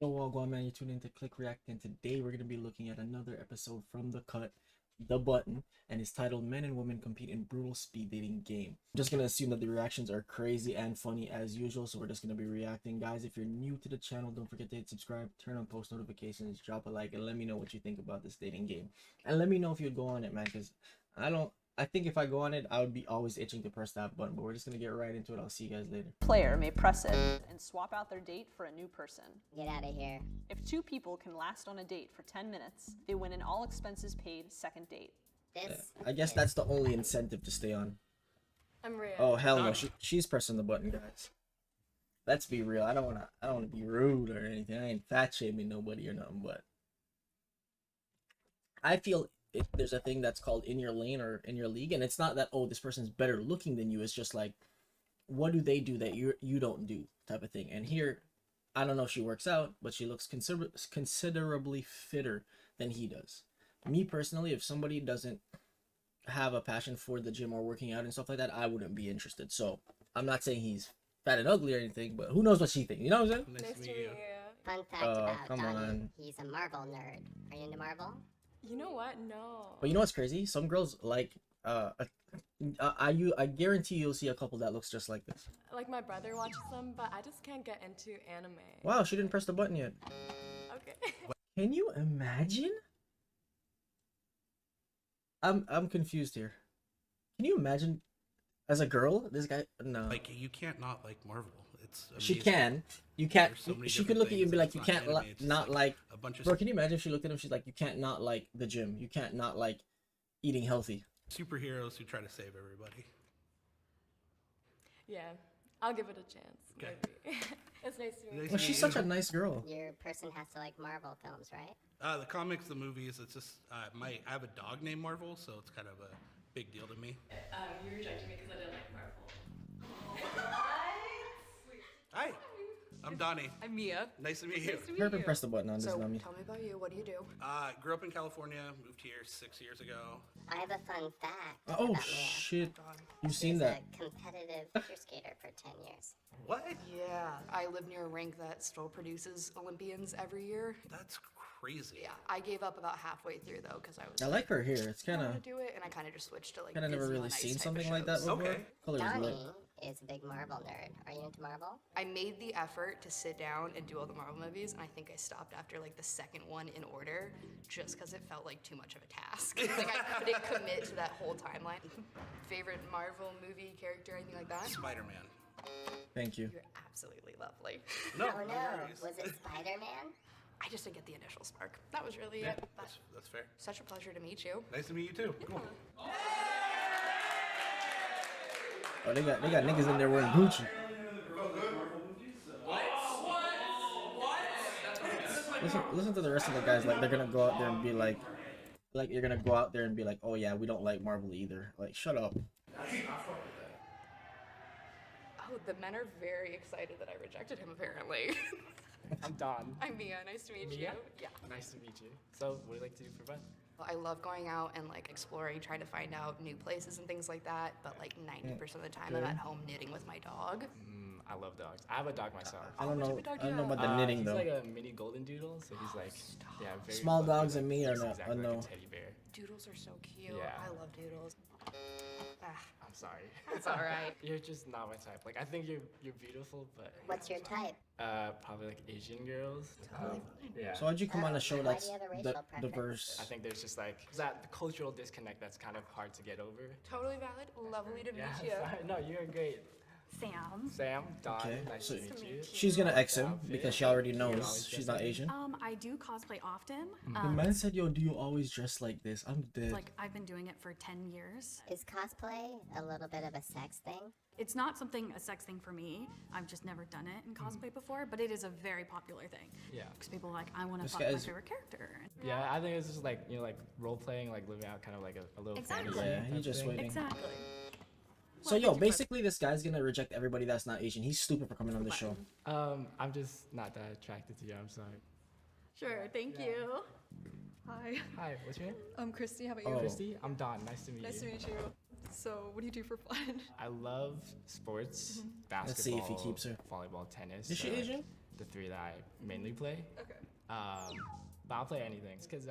Yo, Wagwan man, you tuned in to Click React, and today we're going to be looking at another episode from The Cut, The Button, and it's titled Men and Women Compete in Brutal Speed Dating Game. I'm just going to assume that the reactions are crazy and funny as usual, so we're just going to be reacting. Guys, if you're new to the channel, don't forget to hit subscribe, turn on post notifications, drop a like, and let me know what you think about this dating game. And let me know if you'd go on it, man, because I think if I go on it, I would be always itching to press that button, but we're just going to get right into it. I'll see you guys later. Player may press it and swap out their date for a new person. Get out of here. If two people can last on a date for 10 minutes, they win an all expenses paid second date. This. I guess that's the only incentive to stay on. I'm Rhea. Oh hell no, she's pressing the button, guys. Let's be real. I don't wanna be rude or anything. I ain't fat shaming nobody or nothing, but I feel there's a thing that's called in your lane or in your league, and it's not that, oh, this person's better looking than you. It's just like, what do they do that you don't do, type of thing. And here, I don't know if she works out, but she looks considerably fitter than he does. Me personally, if somebody doesn't have a passion for the gym or working out and stuff like that, I wouldn't be interested. So I'm not saying he's fat and ugly or anything, but who knows what she thinks? You know what I'm saying? Nice to meet you. Fun fact about come Donnie. on. He's a Marvel nerd. Are you into Marvel? You know what? No. But you know what's crazy? Some girls like I guarantee you'll see a couple that looks just like this. Like my brother watches them, but I just can't get into anime. Wow, she didn't press the button yet. Okay. Can you imagine? I'm confused here. Can you imagine as a girl, this guy? No. Like, you can't not like Marvel. It's She amazing. can. You can't. There's so many She could different look at you and be things. like, you It's not can't anime, it's not just like. a bunch of Bro, can you imagine if she looked at him? She's like, you can't not like the gym. You can't not like eating healthy. superheroes who try to save everybody. Yeah, I'll give it a chance. Okay. Maybe. It's nice to meet Nice you. Well, she's such a nice girl. Your person has to like Marvel films, right? The comics, the movies, it's just I have a dog named Marvel, so it's kind of a big deal to me. You rejected me because I didn't like Marvel. Hi, I'm Donnie. I'm Mia. Nice to meet you. Hurry and press the button on this So, dummy. tell me about you. What do you do? Grew up in California, moved here 6 years ago. I have a fun fact. Oh about Mia. shit! You've seen She's that? a competitive figure skater for 10 years. What? Yeah, I live near a rink that still produces Olympians every year. That's crazy. Yeah, I gave up about halfway through though because I was I like her hair. It's kind I of want to do it, and I kind of just switched to like. kind of never Disney really on Ice seen type of something like that shows. before. Okay. Color is Donnie lit. is a big Marvel nerd. Are you into Marvel? I made the effort to sit down and do all the Marvel movies, and I think I stopped after like the second one in order, just because it felt like too much of a task. Like I couldn't commit to that whole timeline. Favorite Marvel movie character, anything like that? Spider-Man. Thank you. You're absolutely lovely. No, Oh no, worries. was it Spider-Man? I just didn't get the initial spark. That was really Yeah, it. But that's fair. such a pleasure to meet you. Nice to meet you too. Cool. Oh, they got niggas in there wearing Gucci. Listen to the rest of the guys. Like, they're gonna go out there and be like you're gonna go out there and be like, oh yeah, we don't like Marvel either. Like, shut up. Oh, the men are very excited that I rejected him, apparently. I'm Don. I'm Mia, nice to meet you. Mia? Yeah. Nice to meet you. So, what do you like to do for fun? Well, I love going out and like exploring, trying to find out new places and things like that, but like 90% of the time I'm Okay. at home knitting with my dog. I love dogs. I have a dog myself. I don't what know. type of dog I don't do know you about the have? knitting He's though. like a mini golden doodle, so he's like, yeah, very Small fluffy, dogs and me are he's no- exactly no. like a teddy bear. Doodles are so cute. Yeah. I love doodles. Ah, I'm sorry. it's all right. You're just not my type. Like, I think you're beautiful, but What's your type? probably like Asian girls. Yeah. So why'd you come on a show Why do that's you have a racial preference? diverse? I think there's just like that the cultural disconnect that's kind of hard to get over. Totally valid. Lovely to meet Yeah. you. Sorry. No, you're great. Sam. Sam, Don, Okay, nice so to meet you. She's gonna X him Outfit. because she already You knows always she's dress not like- Asian. I do cosplay often. The man said, "Yo, do you always dress like this?" I'm dead. Like I've been doing it for 10 years. Is cosplay a little bit of a sex thing? It's not a sex thing for me. I've just never done it in cosplay before, but it is a very popular thing. Yeah. Because people are like, I want to This fuck guy my is- favorite character. Yeah, I think it's just like, you know, like role playing, like living out kind of like a little Exactly. fantasy. Yeah, type he just thing. waiting. Exactly. So Well, yo, thank you for basically this guy's gonna reject everybody that's not Asian. He's stupid for coming on the show. I'm just not that attracted to you. I'm sorry. Sure, thank you. Hi, Hi, what's your name? I'm Christy. How about you? Oh. Christy. I'm Don. Nice to meet Nice to you. meet you. So, what do you do for fun? I love sports, basketball, Let's see if he keeps her. volleyball, tennis. Is she so, like, Asian? the 3 that I mainly play. Okay. But I'll play anything. It's because,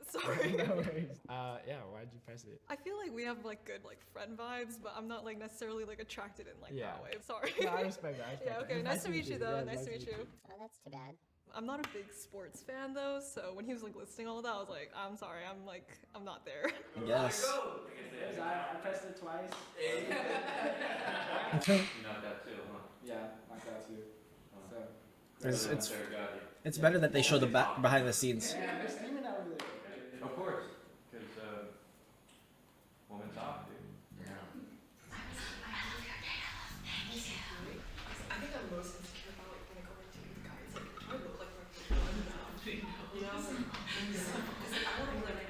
Sorry. no worries. Yeah, why'd you press it? I feel like we have like good like friend vibes, but I'm not like necessarily like attracted in like Yeah. that way. Sorry. No, I respect that. I respect Yeah, that. okay. Nice to meet you though. Yeah, Nice to meet you. Oh, that's too bad. I'm not a big sports fan though, so when he was like listing all of that, I was like, I'm sorry, I'm not there. Yes. I pressed it twice. Yeah, knocked out too. So. It's better that they show the behind the scenes. Yeah, they're streaming that over there. Of course, because woman talk, dude. I think I'm most insecure about like when I go into these guys, like I look like you know, I don't really like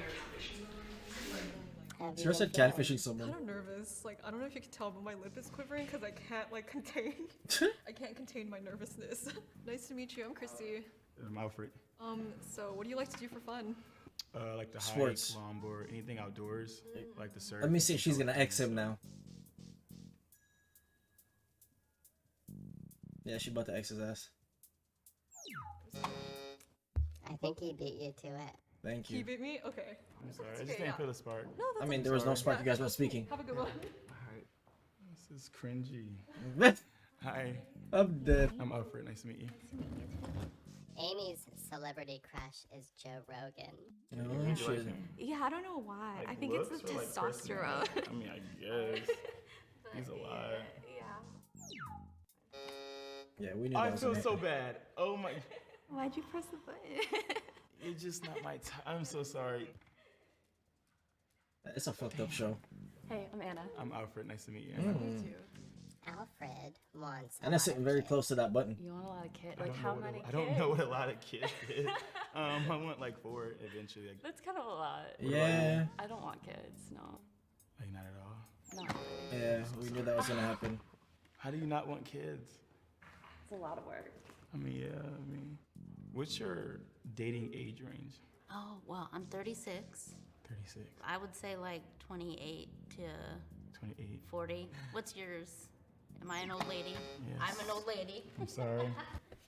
Have She you just said been feeling- catfishing someone. kind of nervous. Like I don't know if you can tell, but my lip is quivering because I can't like contain. I can't contain my nervousness. Nice to meet you. I'm Christy. I'm Alfred. So what do you like to do for fun? Like the Sports. hike, longboard, anything outdoors, like the surf. Let me see if she's gonna X him now. Yeah, she about to X his ass. I think he beat you to it. Thank He you. beat me. Okay. I'm sorry, I okay, just didn't yeah. feel the spark. No, that's I mean, there was no spark. You guys weren't speaking. Have a good one. Alright. This is cringy. I'm Hi, dead. I'm Alfred. Nice to meet you. Amy's celebrity crush is Joe Rogan. Oh shit. Yeah, I don't know why. Like I think it's the looks or, like, testosterone. personality? I mean, I guess. He's a lot. Yeah. Yeah, we knew I that was feel an so bad. Oh my. Why'd you press the button? It's just not my time. I'm so sorry. It's a fucked up show. Hey, I'm Anna. I'm Alfred. Nice to meet you. Alfred wants a And I'm lot sitting of very kids. close to that button. You want a lot of kids? I Like don't how know what many a- kids? I don't know what a lot of kids is. I want like 4 eventually. Like, That's kind of a lot. Yeah. I don't want kids. No. like not at all. Not really. Yeah, we knew that was gonna happen. How do you not want kids? It's a lot of work. I mean, yeah. I mean, what's your dating age range? Oh, well, I'm 36. 36, I would say like 28 to 28. 40. What's yours? Am I an old lady? Yes. I'm an old lady. I'm sorry.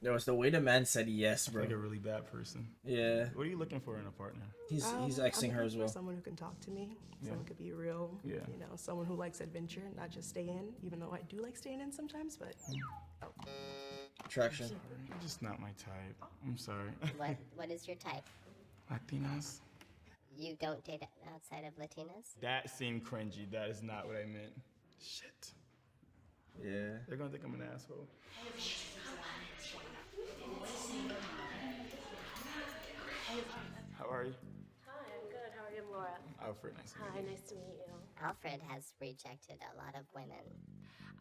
There was the way the man said yes, bro. Like a really bad person. Yeah, What are you looking for in a partner? he's I'm Xing her looking as for well. Someone who can talk to me. Yeah. Someone could be real. Yeah. You know, someone who likes adventure, not just stay in. Even though I do like staying in sometimes, but Attraction. You're just not my type. I'm sorry. What is your type? Latinas? You don't date outside of Latinas? That seemed cringy. That is not what I meant. Shit. Yeah. They're gonna think I'm an asshole. How are you? Hi, I'm good. How are you, Laura? Alfred, nice to meet Hi, you. nice to meet you. Alfred has rejected a lot of women.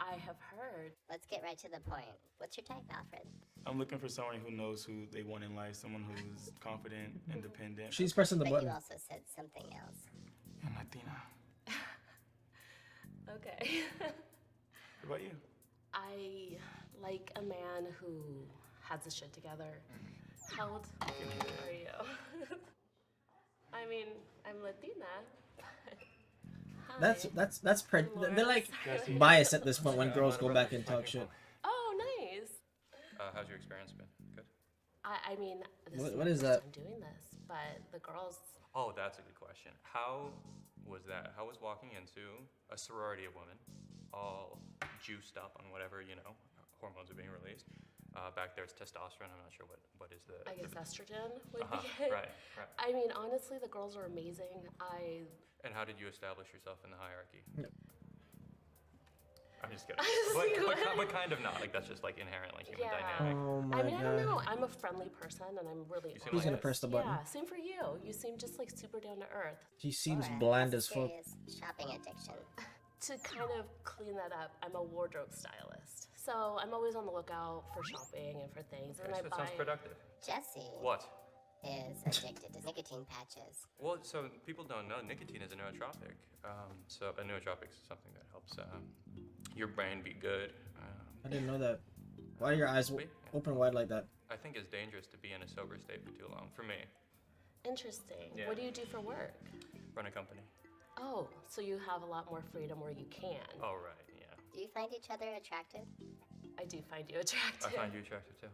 I have heard. Let's get right to the point. What's your type, Alfred? I'm looking for someone who knows who they want in life, someone who's confident, independent. She's pressing the But button. you also said something else. And Latina. Okay. What about you? I like a man who has his shit together. How old are you? I mean, I'm Latina. Hi. They're like biased at this point when girls go back and talk shit. Oh, nice. How's your experience been? Good. I mean, this What my is first that? time doing this, but the girls. Oh, that's a good question. How was that? How was walking into a sorority of women, all juiced up on whatever, hormones are being released? Back there it's testosterone. I'm not sure what is the. I guess estrogen would Uh-huh, be it. right. I mean, honestly, the girls are amazing. And how did you establish yourself in the hierarchy? I'm just kidding. Honestly, but kind of not. Like that's just like inherent like human dynamic. Oh my I mean, I don't god. know. I'm a friendly person, and I'm really. seem Who's gonna honest. press the button? Yeah, same for you. You seem just like super down to earth. She seems Or bland has as a fuck. serious shopping addiction. To kind of clean that up, I'm a wardrobe stylist. So I'm always on the lookout for shopping and for things. And Okay, I so it buy. sounds productive. Jesse What? is addicted to nicotine patches. Well, so people don't know nicotine is a nootropic. So a nootropic is something that helps your brain be good. I didn't know that. Why are your eyes open wide like that? I think it's dangerous to be in a sober state for too long. For me, Interesting. Yeah. What do you do for work? run a company. Oh, so you have a lot more freedom where you can. Oh right, yeah. Do you find each other attractive? I do find you attractive. I find you attractive too.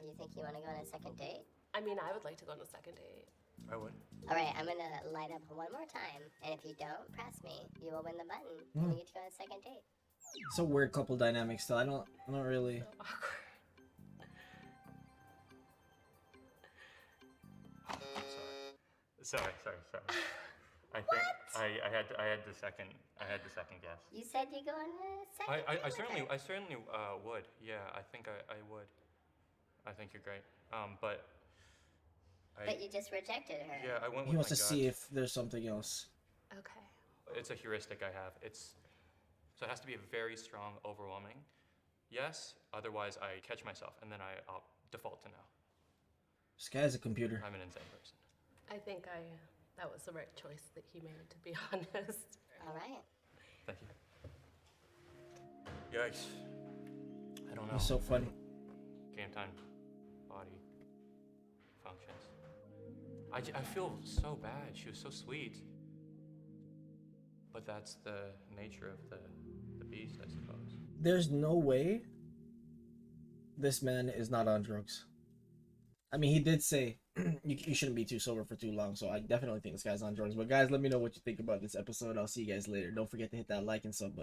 You think you want to go on a second date? I mean, I would like to go on a second date. I would. All right, I'm gonna light up one more time, and if you don't press me, you will win the button, and you get to go on a second date. It's a weird couple dynamic still. I don't really. Sorry. I think I had the second guess. You said you go on a second date I with certainly her. would. Yeah, I think I would. I think you're great. But But you just rejected her. yeah, I went with He wants my to gut. see if there's something else. Okay. It's a heuristic I have. So it has to be a very strong, overwhelming yes. Otherwise, I catch myself and then I'll default to no. This guy's a computer. I'm an insane person. I think that was the right choice that he made, to be honest. All right. Thank you. Yikes. I don't know. It's so funny. Game time. Body. Functions. I feel so bad. She was so sweet. But that's the nature of the beast, I suppose. There's no way this man is not on drugs. I mean, he did say you shouldn't be too sober for too long, so I definitely think this guy's on drugs. But guys, let me know what you think about this episode. I'll see you guys later. Don't forget to hit that like and sub button.